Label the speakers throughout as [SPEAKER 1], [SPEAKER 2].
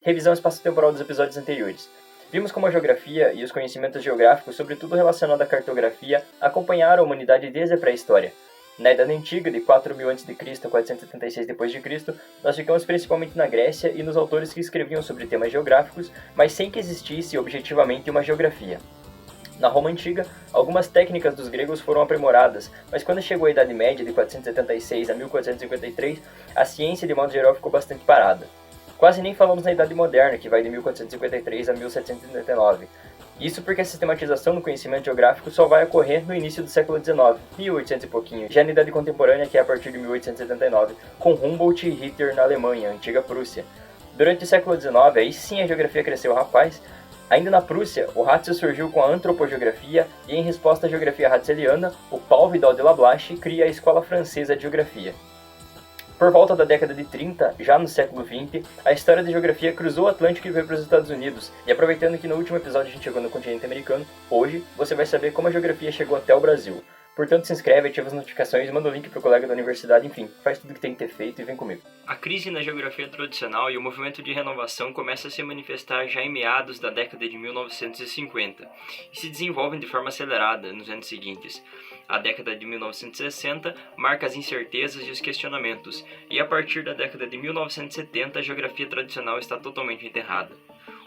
[SPEAKER 1] Revisão espaço-temporal dos episódios anteriores. Vimos como a geografia e os conhecimentos geográficos, sobretudo relacionados à cartografia, acompanharam a humanidade desde a pré-história. Na Idade Antiga, de 4000 a.C. a 476 d.C., nós ficamos principalmente na Grécia e nos autores que escreviam sobre temas geográficos, mas sem que existisse objetivamente uma geografia. Na Roma Antiga, algumas técnicas dos gregos foram aprimoradas, mas quando chegou a Idade Média, de 476 a 1453, a ciência de modo geral ficou bastante parada. Quase nem falamos na Idade Moderna, que vai de 1453 a 1789. Isso porque a sistematização do conhecimento geográfico só vai ocorrer no início do século XIX, 1800 e pouquinho, já na Idade Contemporânea, que é a partir de 1879, com Humboldt e Ritter na Alemanha, antiga Prússia. Durante o século XIX, aí sim a geografia cresceu rapaz. Ainda na Prússia, o Ratzel surgiu com a antropogeografia e, em resposta à geografia ratzeliana, o Paul Vidal de Lablache cria a Escola Francesa de Geografia. Por volta da década de 30, já no século XX, a história da geografia cruzou o Atlântico e veio para os Estados Unidos. E aproveitando que no último episódio a gente chegou no continente americano, hoje você vai saber como a geografia chegou até o Brasil. Portanto, se inscreve, ativa as notificações, manda o link pro colega da universidade, enfim, faz tudo que tem que ter feito e vem comigo.
[SPEAKER 2] A crise na geografia tradicional e o movimento de renovação começa a se manifestar já em meados da década de 1950 e se desenvolvem de forma acelerada nos anos seguintes. A década de 1960 marca as incertezas e os questionamentos, e a partir da década de 1970 a geografia tradicional está totalmente enterrada.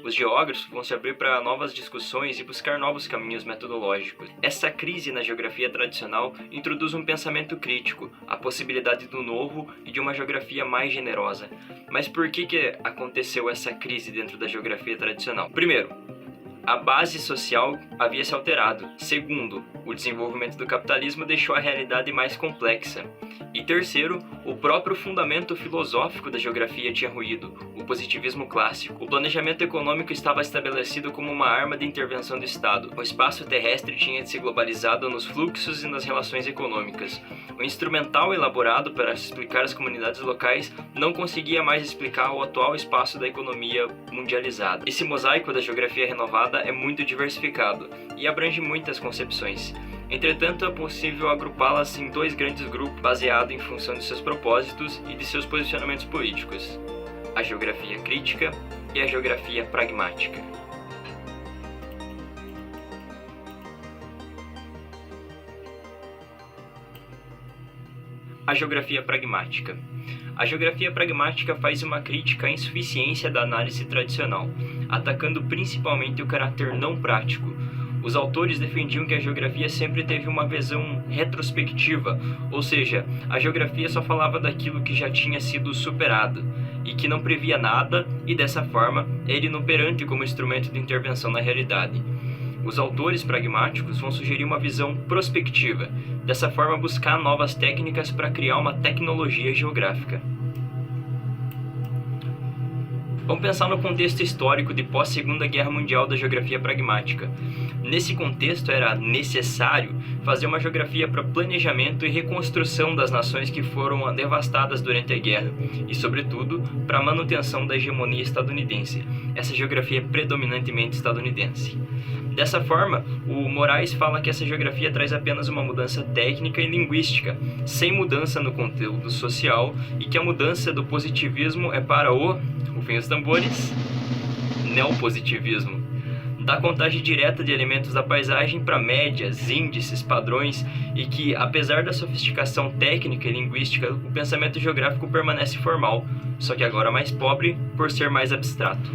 [SPEAKER 2] Os geógrafos vão se abrir para novas discussões e buscar novos caminhos metodológicos. Essa crise na geografia tradicional introduz um pensamento crítico, a possibilidade do novo e de uma geografia mais generosa. Mas por que aconteceu essa crise dentro da geografia tradicional? Primeiro, a base social havia se alterado. Segundo, o desenvolvimento do capitalismo deixou a realidade mais complexa. E terceiro, o próprio fundamento filosófico da geografia tinha ruído, o positivismo clássico. O planejamento econômico estava estabelecido como uma arma de intervenção do Estado. O espaço terrestre tinha se globalizado nos fluxos e nas relações econômicas. O instrumental elaborado para explicar as comunidades locais não conseguia mais explicar o atual espaço da economia mundializada. Esse mosaico da geografia renovada é muito diversificado e abrange muitas concepções. Entretanto, é possível agrupá-las em dois grandes grupos baseados em função de seus propósitos e de seus posicionamentos políticos: a geografia crítica e a geografia pragmática. A geografia pragmática. A geografia pragmática faz uma crítica à insuficiência da análise tradicional, atacando principalmente o caráter não prático. Os autores defendiam que a geografia sempre teve uma visão retrospectiva, ou seja, a geografia só falava daquilo que já tinha sido superado, e que não previa nada, e dessa forma era inoperante como instrumento de intervenção na realidade. Os autores pragmáticos vão sugerir uma visão prospectiva, dessa forma buscar novas técnicas para criar uma tecnologia geográfica. Vamos pensar no contexto histórico de pós-Segunda Guerra Mundial da geografia pragmática. Nesse contexto era necessário fazer uma geografia para planejamento e reconstrução das nações que foram devastadas durante a guerra e, sobretudo, para a manutenção da hegemonia estadunidense. Essa geografia é predominantemente estadunidense. Dessa forma, o Moraes fala que essa geografia traz apenas uma mudança técnica e linguística, sem mudança no conteúdo social, e que a mudança do positivismo é para rufem os tambores, neopositivismo. Da contagem direta de elementos da paisagem para médias, índices, padrões, e que, apesar da sofisticação técnica e linguística, o pensamento geográfico permanece formal, só que agora mais pobre por ser mais abstrato.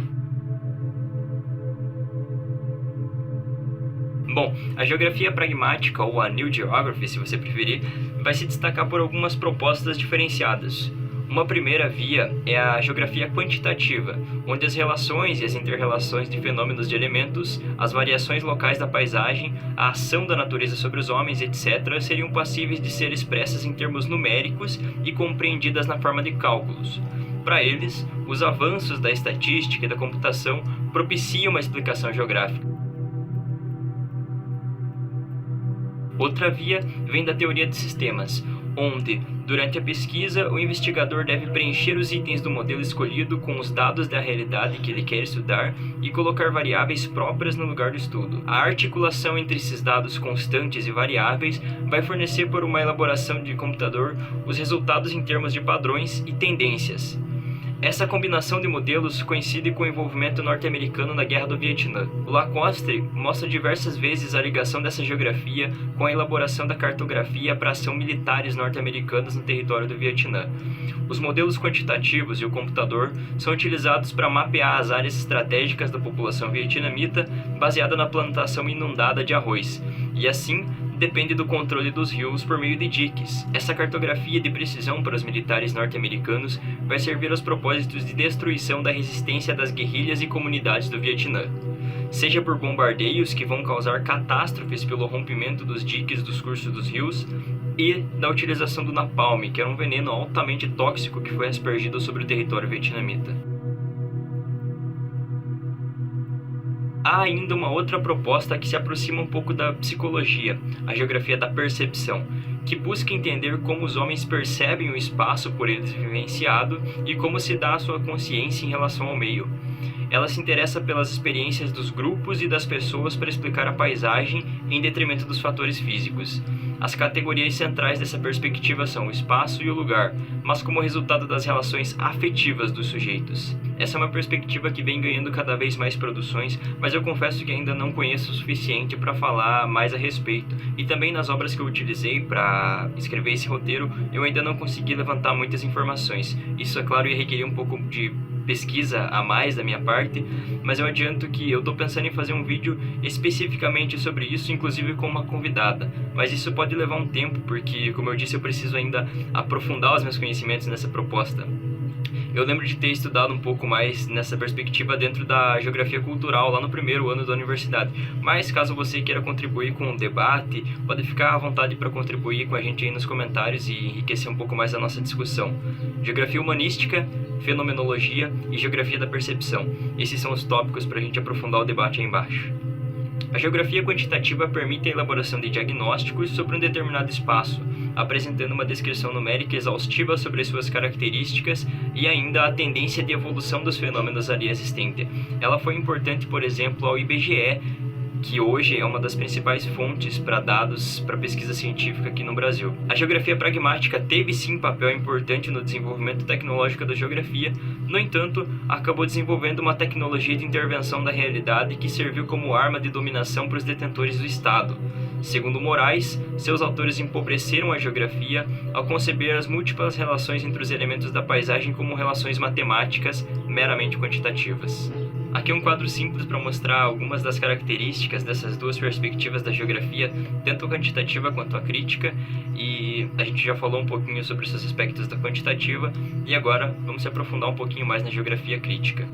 [SPEAKER 2] Bom, a geografia pragmática, ou a New Geography, se você preferir, vai se destacar por algumas propostas diferenciadas. Uma primeira via é a geografia quantitativa, onde as relações e as interrelações de fenômenos de elementos, as variações locais da paisagem, a ação da natureza sobre os homens, etc., seriam passíveis de ser expressas em termos numéricos e compreendidas na forma de cálculos. Para eles, os avanços da estatística e da computação propiciam uma explicação geográfica. Outra via vem da teoria de sistemas, onde, durante a pesquisa, o investigador deve preencher os itens do modelo escolhido com os dados da realidade que ele quer estudar e colocar variáveis próprias no lugar do estudo. A articulação entre esses dados constantes e variáveis vai fornecer por uma elaboração de computador os resultados em termos de padrões e tendências. Essa combinação de modelos coincide com o envolvimento norte-americano na Guerra do Vietnã. O Lacoste mostra diversas vezes a ligação dessa geografia com a elaboração da cartografia para ação militares norte-americanas no território do Vietnã. Os modelos quantitativos e o computador são utilizados para mapear as áreas estratégicas da população vietnamita baseada na plantação inundada de arroz, e assim depende do controle dos rios por meio de diques. Essa cartografia de precisão para os militares norte-americanos vai servir aos propósitos de destruição da resistência das guerrilhas e comunidades do Vietnã, seja por bombardeios que vão causar catástrofes pelo rompimento dos diques dos cursos dos rios, e da utilização do napalm, que era um veneno altamente tóxico que foi aspergido sobre o território vietnamita. Há ainda uma outra proposta que se aproxima um pouco da psicologia, a geografia da percepção, que busca entender como os homens percebem o espaço por eles vivenciado e como se dá a sua consciência em relação ao meio. Ela se interessa pelas experiências dos grupos e das pessoas para explicar a paisagem em detrimento dos fatores físicos. As categorias centrais dessa perspectiva são o espaço e o lugar, mas como resultado das relações afetivas dos sujeitos. Essa é uma perspectiva que vem ganhando cada vez mais produções, mas eu confesso que ainda não conheço o suficiente para falar mais a respeito. E também nas obras que eu utilizei para escrever esse roteiro, eu ainda não consegui levantar muitas informações. Isso, é claro, ia requerer um pouco de pesquisa a mais da minha parte, mas eu adianto que eu estou pensando em fazer um vídeo especificamente sobre isso, inclusive com uma convidada, mas isso pode levar um tempo, porque, como eu disse, eu preciso ainda aprofundar os meus conhecimentos nessa proposta. Eu lembro de ter estudado um pouco mais nessa perspectiva dentro da geografia cultural, lá no primeiro ano da universidade. Mas caso você queira contribuir com o debate, pode ficar à vontade para contribuir com a gente aí nos comentários e enriquecer um pouco mais a nossa discussão. Geografia humanística, fenomenologia e geografia da percepção. Esses são os tópicos para a gente aprofundar o debate aí embaixo. A geografia quantitativa permite a elaboração de diagnósticos sobre um determinado espaço, apresentando uma descrição numérica exaustiva sobre as suas características e ainda a tendência de evolução dos fenômenos ali existentes. Ela foi importante, por exemplo, ao IBGE, que hoje é uma das principais fontes para dados para pesquisa científica aqui no Brasil. A geografia pragmática teve sim papel importante no desenvolvimento tecnológico da geografia, no entanto, acabou desenvolvendo uma tecnologia de intervenção da realidade que serviu como arma de dominação para os detentores do Estado. Segundo Moraes, seus autores empobreceram a geografia ao conceber as múltiplas relações entre os elementos da paisagem como relações matemáticas meramente quantitativas. Aqui é um quadro simples para mostrar algumas das características dessas duas perspectivas da geografia, tanto a quantitativa quanto a crítica, e a gente já falou um pouquinho sobre esses aspectos da quantitativa, e agora vamos se aprofundar um pouquinho mais na geografia crítica.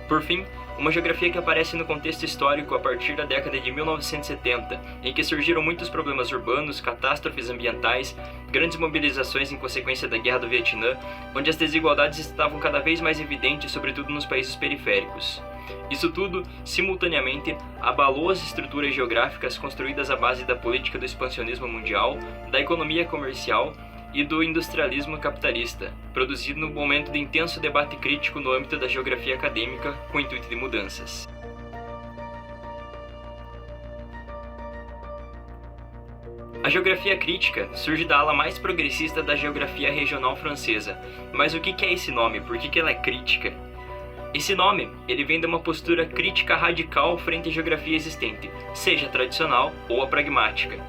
[SPEAKER 2] Por fim, uma geografia que aparece no contexto histórico a partir da década de 1970, em que surgiram muitos problemas urbanos, catástrofes ambientais, grandes mobilizações em consequência da Guerra do Vietnã, onde as desigualdades estavam cada vez mais evidentes, sobretudo nos países periféricos. Isso tudo, simultaneamente, abalou as estruturas geográficas construídas à base da política do expansionismo mundial, da economia comercial e do industrialismo capitalista, produzido no momento de intenso debate crítico no âmbito da geografia acadêmica com o intuito de mudanças. A geografia crítica surge da ala mais progressista da geografia regional francesa. Mas o que é esse nome? Por que ela é crítica? Esse nome ele vem de uma postura crítica radical frente à geografia existente, seja a tradicional ou a pragmática,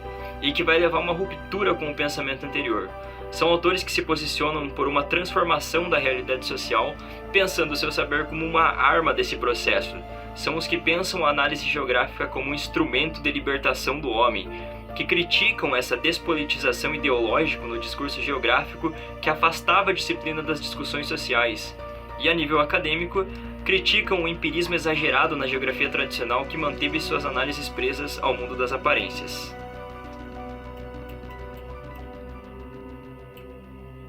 [SPEAKER 2] e que vai levar a uma ruptura com o pensamento anterior. São autores que se posicionam por uma transformação da realidade social, pensando o seu saber como uma arma desse processo. São os que pensam a análise geográfica como um instrumento de libertação do homem, que criticam essa despolitização ideológica no discurso geográfico que afastava a disciplina das discussões sociais. E a nível acadêmico, criticam o empirismo exagerado na geografia tradicional que manteve suas análises presas ao mundo das aparências.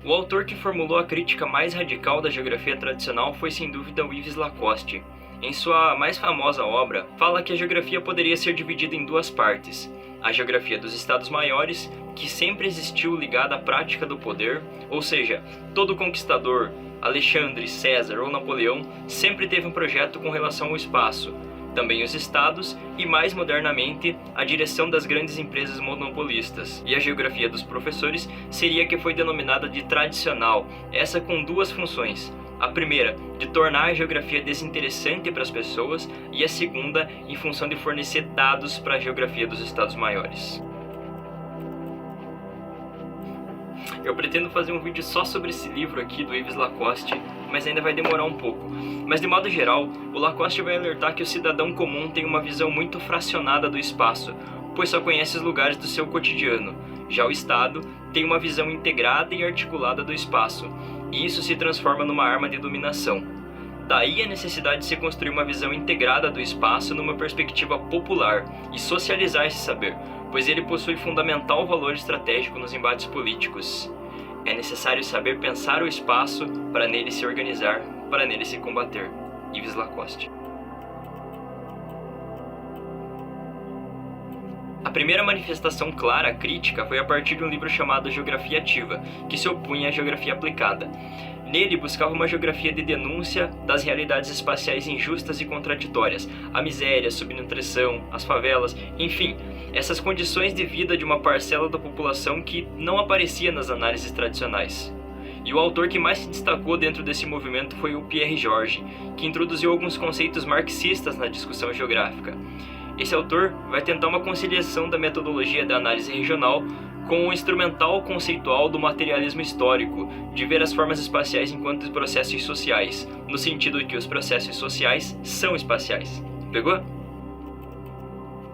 [SPEAKER 2] O autor que formulou a crítica mais radical da geografia tradicional foi sem dúvida o Yves Lacoste. Em sua mais famosa obra, fala que a geografia poderia ser dividida em duas partes. A geografia dos Estados Maiores, que sempre existiu ligada à prática do poder, ou seja, todo conquistador, Alexandre, César ou Napoleão, sempre teve um projeto com relação ao espaço, também os estados e, mais modernamente, a direção das grandes empresas monopolistas. E a geografia dos professores seria a que foi denominada de tradicional, essa com duas funções. A primeira, de tornar a geografia desinteressante para as pessoas, e a segunda, em função de fornecer dados para a geografia dos estados maiores. Eu pretendo fazer um vídeo só sobre esse livro aqui do Yves Lacoste, mas ainda vai demorar um pouco. Mas de modo geral, o Lacoste vai alertar que o cidadão comum tem uma visão muito fracionada do espaço, pois só conhece os lugares do seu cotidiano. Já o Estado tem uma visão integrada e articulada do espaço, e isso se transforma numa arma de dominação. Daí a necessidade de se construir uma visão integrada do espaço numa perspectiva popular e socializar esse saber, pois ele possui fundamental valor estratégico nos embates políticos. É necessário saber pensar o espaço para nele se organizar, para nele se combater. Yves Lacoste. A primeira manifestação clara crítica foi a partir de um livro chamado Geografia Ativa, que se opunha à geografia aplicada. Nele buscava uma geografia de denúncia das realidades espaciais injustas e contraditórias, a miséria, a subnutrição, as favelas, enfim, essas condições de vida de uma parcela da população que não aparecia nas análises tradicionais. E o autor que mais se destacou dentro desse movimento foi o Pierre Georges, que introduziu alguns conceitos marxistas na discussão geográfica. Esse autor vai tentar uma conciliação da metodologia da análise regional com o instrumental conceitual do materialismo histórico, de ver as formas espaciais enquanto processos sociais, no sentido de que os processos sociais são espaciais. Pegou?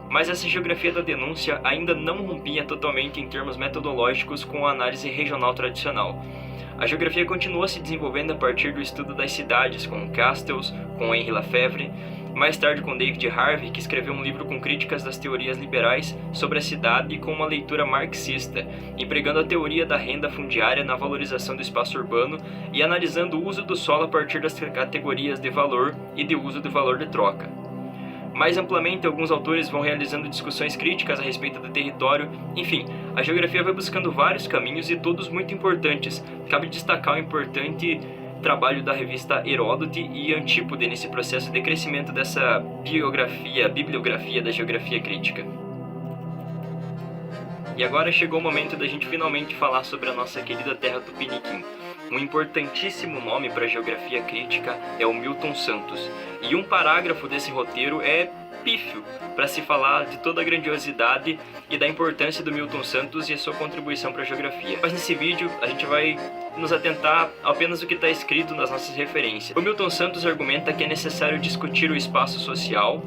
[SPEAKER 2] Mas essa geografia da denúncia ainda não rompia totalmente em termos metodológicos com a análise regional tradicional. A geografia continuou se desenvolvendo a partir do estudo das cidades, com Castells, com Henri Lefebvre, mais tarde com David Harvey, que escreveu um livro com críticas das teorias liberais sobre a cidade com uma leitura marxista, empregando a teoria da renda fundiária na valorização do espaço urbano e analisando o uso do solo a partir das categorias de valor e de uso de valor de troca. Mais amplamente, alguns autores vão realizando discussões críticas a respeito do território. Enfim, a geografia vai buscando vários caminhos e todos muito importantes. Cabe destacar o importante trabalho da revista Heródoto e Antípode nesse processo de crescimento dessa bibliografia da geografia crítica. E agora chegou o momento da gente finalmente falar sobre a nossa querida terra Tupiniquim. Um importantíssimo nome para a geografia crítica é o Milton Santos, e um parágrafo desse roteiro é pífio para se falar de toda a grandiosidade e da importância do Milton Santos e a sua contribuição para a geografia. Mas nesse vídeo a gente vai nos atentar apenas ao que está escrito nas nossas referências. O Milton Santos argumenta que é necessário discutir o espaço social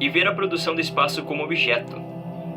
[SPEAKER 2] e ver a produção do espaço como objeto.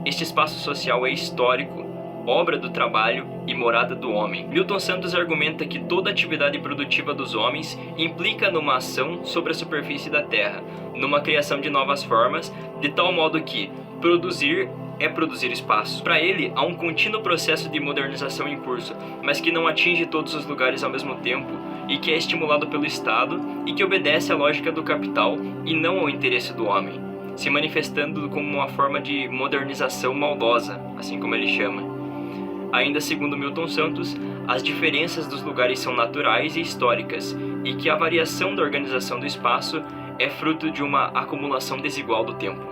[SPEAKER 2] Este espaço social é histórico, obra do trabalho e morada do homem. Milton Santos argumenta que toda atividade produtiva dos homens implica numa ação sobre a superfície da terra, numa criação de novas formas, de tal modo que produzir é produzir espaço. Para ele, há um contínuo processo de modernização em curso, mas que não atinge todos os lugares ao mesmo tempo e que é estimulado pelo Estado e que obedece à lógica do capital e não ao interesse do homem, se manifestando como uma forma de modernização maldosa, assim como ele chama. Ainda segundo Milton Santos, as diferenças dos lugares são naturais e históricas, e que a variação da organização do espaço é fruto de uma acumulação desigual do tempo.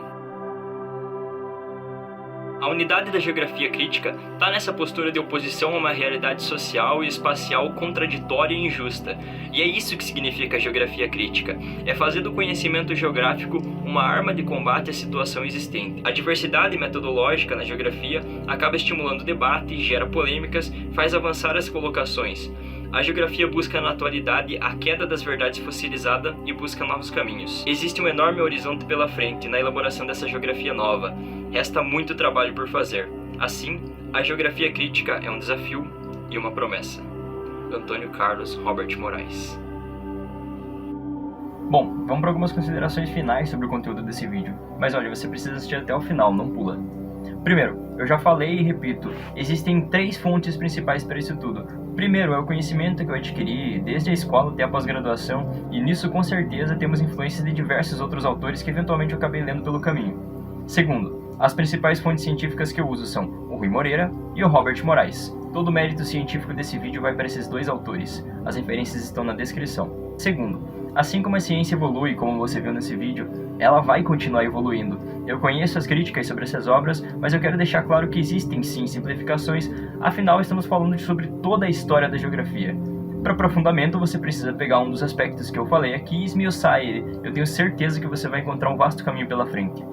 [SPEAKER 2] A unidade da geografia crítica está nessa postura de oposição a uma realidade social e espacial contraditória e injusta. E é isso que significa a geografia crítica. É fazer do conhecimento geográfico uma arma de combate à situação existente. A diversidade metodológica na geografia acaba estimulando o debate, gera polêmicas, faz avançar as colocações. A geografia busca na atualidade a queda das verdades fossilizadas e busca novos caminhos. Existe um enorme horizonte pela frente na elaboração dessa geografia nova. Resta muito trabalho por fazer. Assim, a geografia crítica é um desafio e uma promessa. Antônio Carlos Robert Moraes.
[SPEAKER 1] Bom, vamos para algumas considerações finais sobre o conteúdo desse vídeo. Mas olha, você precisa assistir até o final, não pula. Primeiro, eu já falei e repito, existem 3 fontes principais para isso tudo. Primeiro, é o conhecimento que eu adquiri desde a escola até a pós-graduação, e nisso com certeza temos influências de diversos outros autores que eventualmente eu acabei lendo pelo caminho. Segundo, as principais fontes científicas que eu uso são o Rui Moreira e o Robert Moraes. Todo o mérito científico desse vídeo vai para esses 2 autores. As referências estão na descrição. Segundo, Assim como a ciência evolui, como você viu nesse vídeo, ela vai continuar evoluindo. Eu conheço as críticas sobre essas obras, mas eu quero deixar claro que existem sim simplificações, afinal estamos falando sobre toda a história da geografia. Para aprofundamento, você precisa pegar um dos aspectos que eu falei aqui e esmiuçar ele. Eu tenho certeza que você vai encontrar um vasto caminho pela frente.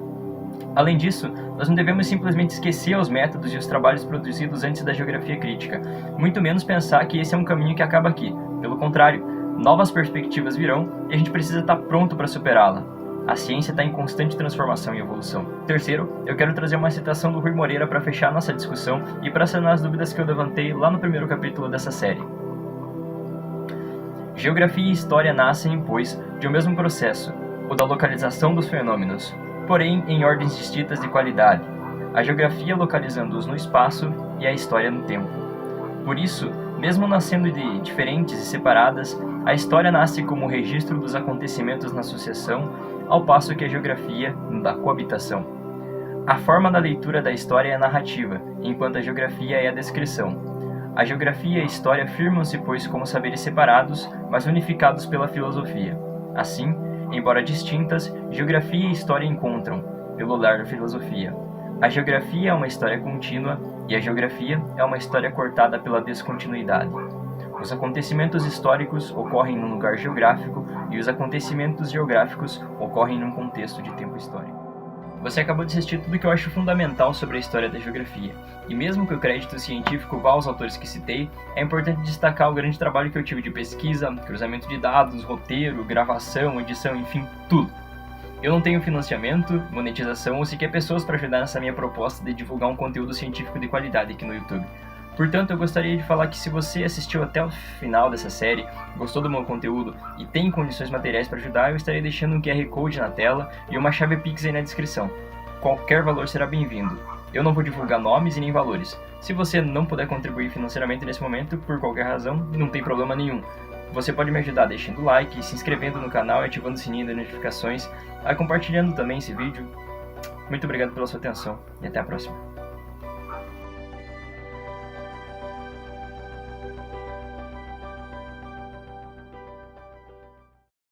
[SPEAKER 1] Além disso, nós não devemos simplesmente esquecer os métodos e os trabalhos produzidos antes da geografia crítica, muito menos pensar que esse é um caminho que acaba aqui. Pelo contrário, novas perspectivas virão e a gente precisa estar pronto para superá-la. A ciência está em constante transformação e evolução. Terceiro, eu quero trazer uma citação do Rui Moreira para fechar nossa discussão e para sanar as dúvidas que eu levantei lá no primeiro capítulo dessa série. Geografia e história nascem, pois, de um mesmo processo, o da localização dos fenômenos, porém em ordens distintas de qualidade, a geografia localizando-os no espaço e a história no tempo. Por isso, mesmo nascendo de diferentes e separadas, a história nasce como registro dos acontecimentos na sucessão, ao passo que a geografia da coabitação. A forma da leitura da história é a narrativa, enquanto a geografia é a descrição. A geografia e a história firmam-se, pois, como saberes separados, mas unificados pela filosofia. Assim, embora distintas, geografia e história encontram, pelo olhar da filosofia. A geografia é uma história contínua e a geografia é uma história cortada pela descontinuidade. Os acontecimentos históricos ocorrem num lugar geográfico e os acontecimentos geográficos ocorrem num contexto de tempo histórico. Você acabou de assistir tudo que eu acho fundamental sobre a história da geografia. E mesmo que o crédito científico vá aos autores que citei, é importante destacar o grande trabalho que eu tive de pesquisa, cruzamento de dados, roteiro, gravação, edição, enfim, tudo. Eu não tenho financiamento, monetização ou sequer pessoas para ajudar nessa minha proposta de divulgar um conteúdo científico de qualidade aqui no YouTube. Portanto, eu gostaria de falar que se você assistiu até o final dessa série, gostou do meu conteúdo e tem condições materiais para ajudar, eu estarei deixando um QR Code na tela e uma chave Pix aí na descrição. Qualquer valor será bem-vindo. Eu não vou divulgar nomes e nem valores. Se você não puder contribuir financeiramente nesse momento, por qualquer razão, não tem problema nenhum. Você pode me ajudar deixando like, se inscrevendo no canal e ativando o sininho das notificações, compartilhando também esse vídeo. Muito obrigado pela sua atenção e até a próxima.